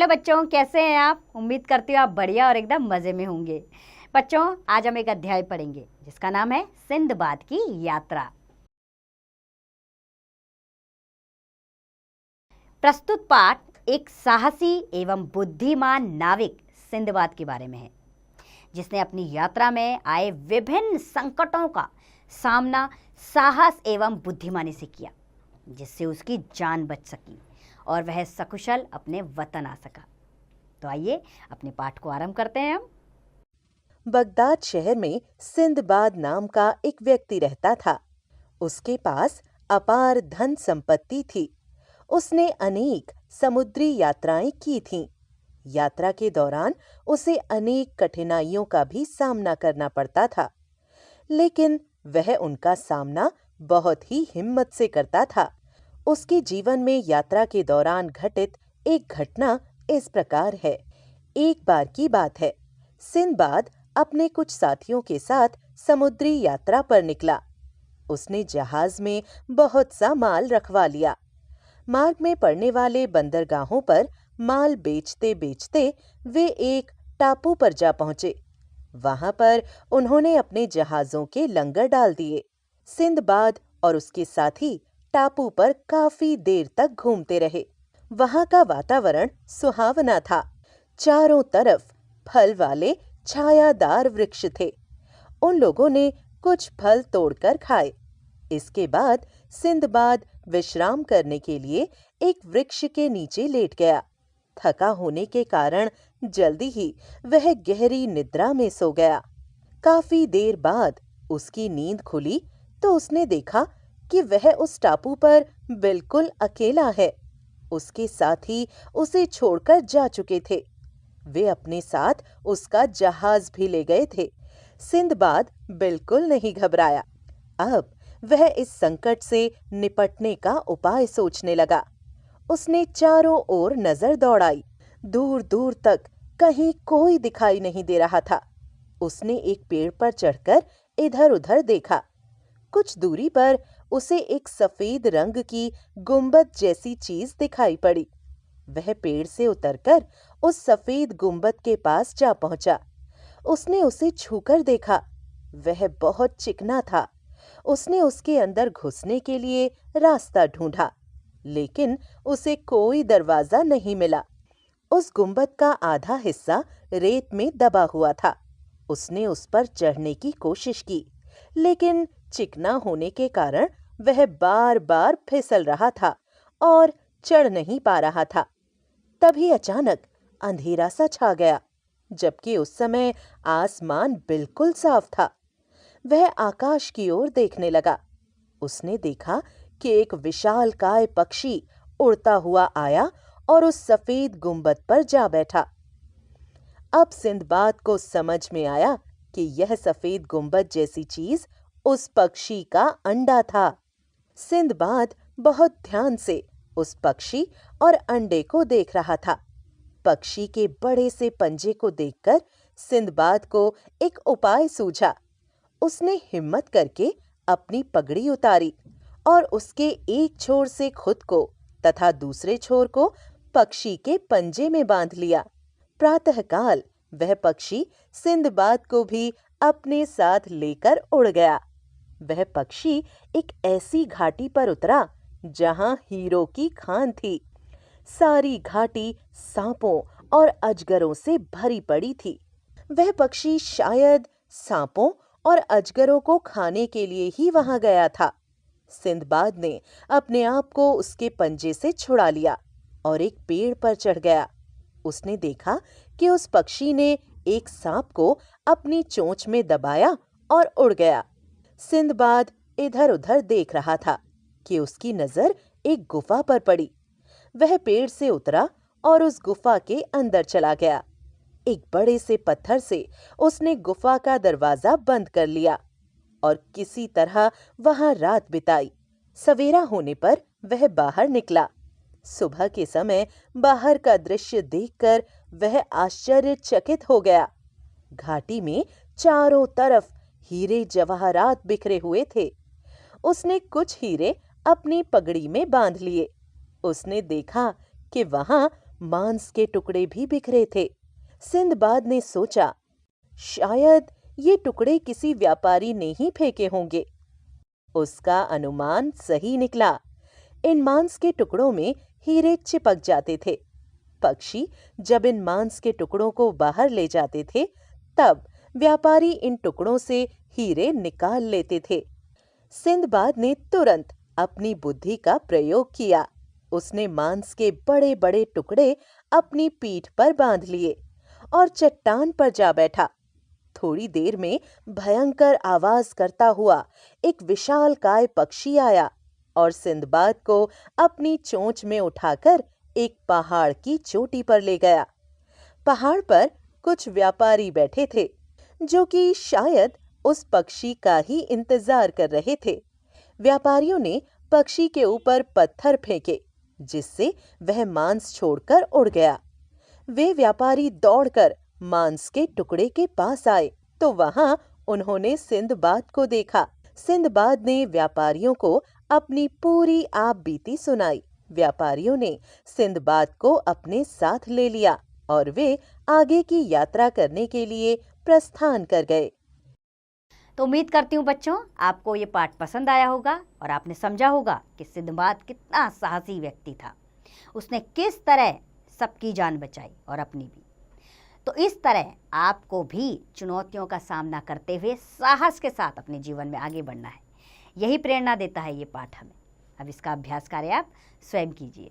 Hello बच्चों, कैसे हैं आप? उम्मीद करती हूँ आप बढ़िया और एकदम मज़े में होंगे। बच्चों, आज हम एक अध्याय पढ़ेंगे जिसका नाम है सिंदबाद की यात्रा। प्रस्तुत पाठ एक साहसी एवं बुद्धिमान नाविक सिंदबाद के बारे में है, जिसने अपनी यात्रा में आए विभिन्न संकटों का सामना साहस एवं बुद्धिमानी से किया, जिससे उसकी जान बच सकी और वह सकुशल अपने वतन आ सका। तो आइए अपने पाठ को आरंभ करते हैं हम। बगदाद शहर में सिंदबाद नाम का एक व्यक्ति रहता था। उसके पास अपार धन संपत्ति थी। उसने अनेक समुद्री यात्राएं की थीं। यात्रा के दौरान उसे अनेक कठिनाइयों का भी सामना करना पड़ता था, लेकिन वह उनका सामना बहुत ही हिम्मत से करता था। उसके जीवन में यात्रा के दौरान घटित एक घटना इस प्रकार है। एक बार की बात है, सिंदबाद अपने कुछ साथियों के साथ समुद्री यात्रा पर निकला। उसने जहाज में बहुत सा माल रखवा लिया। मार्ग में पड़ने वाले बंदरगाहों पर माल बेचते बेचते वे एक टापू पर जा पहुंचे। वहां पर उन्होंने अपने जहाजों के लंगर डाल दिए। सिंदबाद और उसके साथी टापू पर काफी देर तक घूमते रहे। वहां का वातावरण सुहावना था। चारों तरफ फल वाले छायादार वृक्ष थे। उन लोगों ने कुछ फल तोड़कर खाए। इसके बाद सिंदबाद विश्राम करने के लिए एक वृक्ष के नीचे लेट गया। थका होने के कारण जल्दी ही वह गहरी निद्रा में सो गया। काफी देर बाद उसकी नींद खुली तो उसने देखा कि वह उस टापू पर बिल्कुल अकेला है। उसके साथी उसे छोड़कर जा चुके थे। वे अपने साथ उसका जहाज भी ले गए थे। सिंदबाद बिल्कुल नहीं घबराया। अब वह इस संकट से निपटने का उपाय सोचने लगा। उसने चारों ओर नजर दौड़ाई। दूर दूर तक कहीं कोई दिखाई नहीं दे रहा था। उसने एक पेड़ पर चढ़कर इधर-उधर देखा। कुछ दूरी पर उसे एक सफेद रंग की गुंबद जैसी चीज दिखाई पड़ी। वह पेड़ से उतरकर उस सफेद गुंबद के पास जा पहुंचा। उसने उसे छूकर देखा। वह बहुत चिकना था। उसने उसके अंदर घुसने के लिए रास्ता ढूंढा, लेकिन उसे कोई दरवाजा नहीं मिला। उस गुंबद का आधा हिस्सा रेत में दबा हुआ था। उसने उस पर चढ़ने की कोशिश की, लेकिन चिकना होने के कारण वह बार-बार फिसल रहा था और चढ़ नहीं पा रहा था। तभी अचानक अंधेरा सा छा गया, जबकि उस समय आसमान बिल्कुल साफ था। वह आकाश की ओर देखने लगा। उसने देखा कि एक विशालकाय पक्षी उड़ता हुआ आया और उस सफेद गुंबद पर जा बैठा। अब सिंदबाद को समझ में आया कि यह सफेद गुंबद जैसी चीज उस पक्षी का अंडा था। सिंदबाद बहुत ध्यान से उस पक्षी और अंडे को देख रहा था। पक्षी के बड़े से पंजे को देखकर सिंदबाद को एक उपाय सूझा। उसने हिम्मत करके अपनी पगड़ी उतारी और उसके एक छोर से खुद को तथा दूसरे छोर को पक्षी के पंजे में बांध लिया। प्रातःकाल वह पक्षी सिंदबाद को भी अपने साथ लेकर उड़ गया। वह पक्षी एक ऐसी घाटी पर उतरा जहां हीरों की खान थी। सारी घाटी सांपों और अजगरों से भरी पड़ी थी। वह पक्षी शायद सांपों और अजगरों को खाने के लिए ही वहां गया था। सिंदबाद ने अपने आप को उसके पंजे से छुड़ा लिया और एक पेड़ पर चढ़ गया। उसने देखा कि उस पक्षी ने एक सांप को अपनी चोंच में दबाया और उड़ गया। सिंदबाद इधर-उधर देख रहा था कि उसकी नजर एक गुफा पर पड़ी। वह पेड़ से उतरा और उस गुफा के अंदर चला गया। एक बड़े से पत्थर से उसने गुफा का दरवाजा बंद कर लिया और किसी तरह वहां रात बिताई। सवेरा होने पर वह बाहर निकला। सुबह के समय बाहर का दृश्य देखकर वह आश्चर्यचकित हो गया। घाटी में चारों तरफ हीरे जवाहरात बिखरे हुए थे। उसने कुछ हीरे अपनी पगड़ी में बांध लिए। उसने देखा कि वहां मांस के टुकड़े भी बिखरे थे। सिंदबाद ने सोचा, शायद ये टुकड़े किसी व्यापारी ने ही फेंके होंगे। उसका अनुमान सही निकला। इन मांस के टुकड़ों में हीरे चिपक जाते थे। पक्षी जब इन मांस के टुकड़ों को बाहर ले जाते थे, तब व्यापारी इन टुकड़ों से हीरे निकाल लेते थे। सिंदबाद ने तुरंत अपनी बुद्धि का प्रयोग किया। उसने मांस के बड़े बड़े टुकड़े अपनी पीठ पर बांध लिए और चट्टान पर जा बैठा। थोड़ी देर में भयंकर आवाज करता हुआ एक विशालकाय पक्षी आया और सिंदबाद को अपनी चोंच में उठाकर एक पहाड़ की चोटी पर ले गया। पहाड़ पर कुछ व्यापारी बैठे थे, जो कि शायद उस पक्षी का ही इंतजार कर रहे थे। व्यापारियों ने पक्षी के ऊपर पत्थर फेंके, जिससे वह मांस छोड़कर उड़ गया। वे व्यापारी दौड़कर मांस के टुकड़े के पास आए तो वहां उन्होंने सिंदबाद को देखा। सिंदबाद ने व्यापारियों को अपनी पूरी आप बीती सुनाई। व्यापारियों ने सिंदबाद को अपने साथ ले लिया और वे आगे की यात्रा करने के लिए प्रस्थान कर गए। तो उम्मीद करती हूँ बच्चों, आपको ये पाठ पसंद आया होगा और आपने समझा होगा कि सिंदबाद कितना साहसी व्यक्ति था। उसने किस तरह सबकी जान बचाई और अपनी भी। तो इस तरह आपको भी चुनौतियों का सामना करते हुए साहस के साथ अपने जीवन में आगे बढ़ना है। यही प्रेरणा देता है ये पाठ हमें। अब इसका अभ्यास कार्य आप स्वयं कीजिए।